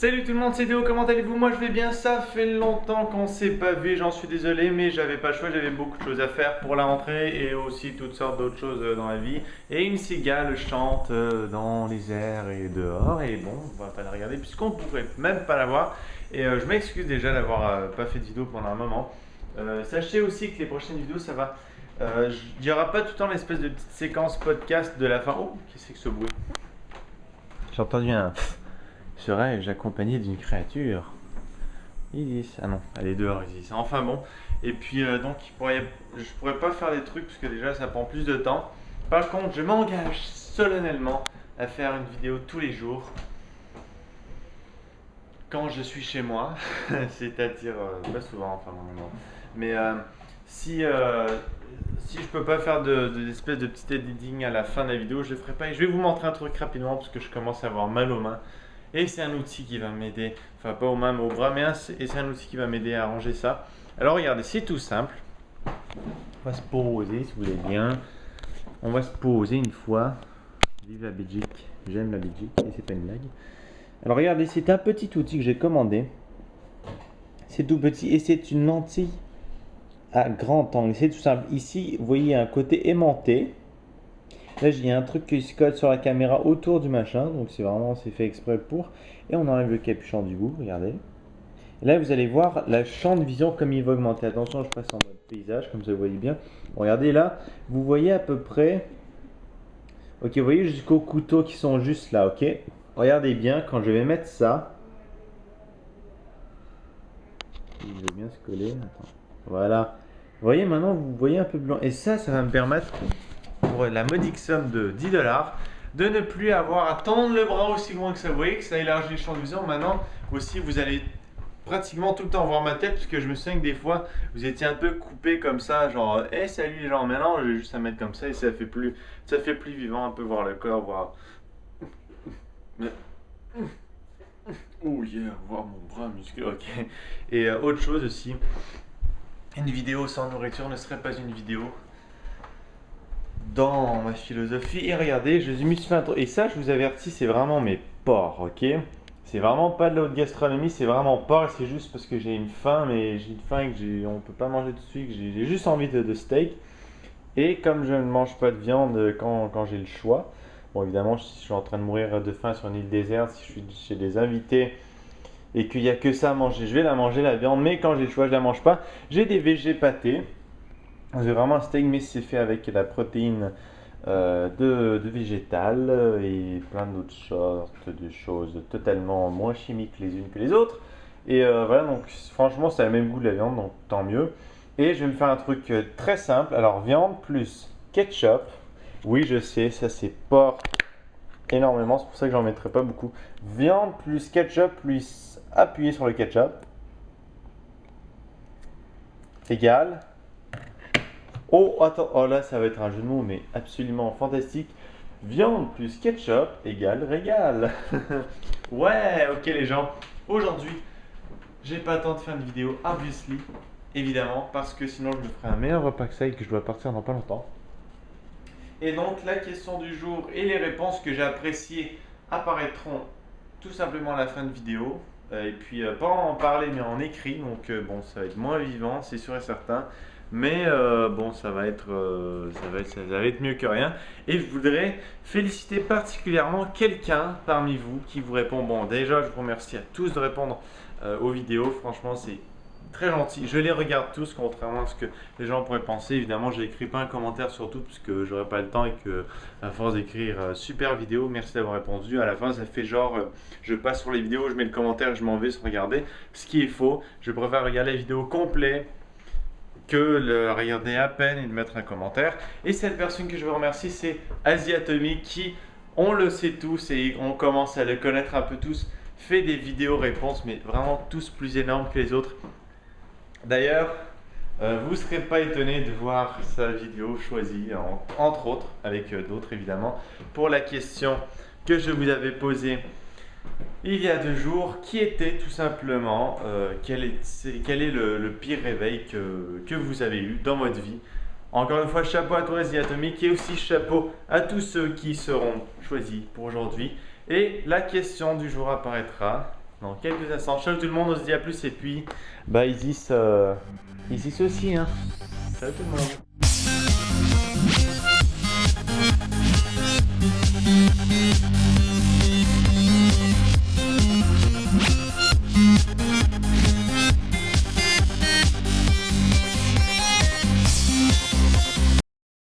Salut tout le monde, c'est Théo, comment allez-vous? Moi je vais bien, ça fait longtemps qu'on s'est pas vu, j'en suis désolé, mais j'avais pas le choix, j'avais beaucoup de choses à faire pour la rentrée et aussi toutes sortes d'autres choses dans la vie. Et une cigale chante dans les airs et dehors, et bon, on va pas la regarder puisqu'on pourrait même pas la voir. Et je m'excuse déjà d'avoir pas fait de vidéo pendant un moment. Sachez aussi que les prochaines vidéos, ça va. Il n'y aura pas tout le temps l'espèce de petite séquence podcast de la fin. Oh, qu'est-ce que c'est que ce bruit? J'ai entendu un. Serais-je accompagné d'une créature? Isis. Ah non, elle est dehors, Isis. Enfin bon. Et puis donc, je pourrais pas faire des trucs parce que déjà ça prend plus de temps. Par contre, je m'engage solennellement à faire une vidéo tous les jours quand je suis chez moi. C'est-à-dire pas souvent, enfin normalement. Mais si je peux pas faire d'espèce de petit editing à la fin de la vidéo, je le ferai pas. Et je vais vous montrer un truc rapidement parce que je commence à avoir mal aux mains. Et c'est un outil qui va m'aider, enfin pas aux mains mais aux bras, et c'est un outil qui va m'aider à arranger ça. Alors regardez, c'est tout simple. On va se poser si vous voulez bien. On va se poser une fois. Vive la Belgique, j'aime la Belgique et c'est pas une blague. Alors regardez, c'est un petit outil que j'ai commandé. C'est tout petit et c'est une lentille à grand angle. C'est tout simple. Ici, vous voyez un côté aimanté. Là, il y a un truc qui se colle sur la caméra autour du machin, donc c'est fait exprès pour. Et on enlève le capuchon du bout, regardez. Et là, vous allez voir la champ de vision comme il va augmenter. Attention, je passe en mode paysage, comme ça vous voyez bien. Regardez là, vous voyez à peu près. Ok, vous voyez jusqu'aux couteaux qui sont juste là, ok. Regardez bien, quand je vais mettre ça. Il veut bien se coller. Attends. Voilà. Vous voyez maintenant, vous voyez un peu blanc. Et ça va me permettre, pour la modique somme de 10 $, de ne plus avoir à tendre le bras aussi loin que ça. Vous voyez que ça élargit le champ de vision. Maintenant aussi, vous allez pratiquement tout le temps voir ma tête, parce que je me souviens que des fois, vous étiez un peu coupé comme ça, genre hey, salut les gens. Maintenant, j'ai juste à mettre comme ça et ça fait plus vivant, un peu voir le corps, voir. Oh yeah, voir mon bras musclé, ok. Et autre chose aussi, une vidéo sans nourriture ne serait pas une vidéo dans ma philosophie. Et regardez, je me suis fait un truc. Et ça, je vous avertis, c'est vraiment mes porcs, ok? C'est vraiment pas de la haute gastronomie, c'est vraiment porc. C'est juste parce que j'ai une faim, mais j'ai une faim et que on peut pas manger tout de suite. J'ai juste envie de steak. Et comme je ne mange pas de viande quand j'ai le choix, bon, évidemment, si je suis en train de mourir de faim sur une île déserte, si je suis chez des invités et qu'il n'y a que ça à manger, je vais la manger, la viande. Mais quand j'ai le choix, je la mange pas. J'ai des végés pâtés. C'est vraiment un steak, mais c'est fait avec la protéine de végétal et plein d'autres sortes de choses totalement moins chimiques les unes que les autres. Et voilà, donc franchement, ça a le même goût de la viande, donc tant mieux. Et je vais me faire un truc très simple. Alors, viande plus ketchup. Oui, je sais, ça c'est pas énormément, c'est pour ça que j'en mettrai pas beaucoup. Viande plus ketchup, plus appuyer sur le ketchup. Égale. Oh, attends, oh là, ça va être un jeu de mots, mais absolument fantastique. Viande plus ketchup égale régal. Ouais, ok les gens. Aujourd'hui, j'ai pas le temps de faire une vidéo, obviously, évidemment, parce que sinon je me ferai un meilleur repas que ça et que je dois partir dans pas longtemps. Et donc, la question du jour et les réponses que j'ai appréciées apparaîtront tout simplement à la fin de vidéo. Et puis, pas en parler, mais en écrit. Donc, bon, ça va être moins vivant, c'est sûr et certain. Mais bon, ça va être mieux que rien. Et je voudrais féliciter particulièrement quelqu'un parmi vous qui vous répond. Bon, déjà, je vous remercie à tous de répondre aux vidéos. Franchement, c'est très gentil. Je les regarde tous, contrairement à ce que les gens pourraient penser. Évidemment, je n'écris pas un commentaire sur tout parce que j'aurais pas le temps et que, à force d'écrire super vidéo, merci d'avoir répondu. À la fin, ça fait genre, je passe sur les vidéos, je mets le commentaire et je m'en vais sans regarder. Ce qui est faux. Je préfère regarder la vidéo complète que le regarder à peine et de mettre un commentaire. Et cette personne que je veux remercier, c'est Asiatomic qui, on le sait tous et on commence à le connaître un peu tous, fait des vidéos réponses, mais vraiment tous plus énormes que les autres. D'ailleurs, vous ne serez pas étonné de voir sa vidéo choisie, entre autres, avec d'autres évidemment, pour la question que je vous avais posée il y a 2 jours, qui était tout simplement quel est le pire réveil que vous avez eu dans votre vie. Encore une fois, chapeau à toi Asiatomic et aussi chapeau à tous ceux qui seront choisis pour aujourd'hui. Et la question du jour apparaîtra dans quelques instants. Ciao tout le monde, on se dit à plus et puis bah Isis aussi hein. Ciao tout le monde.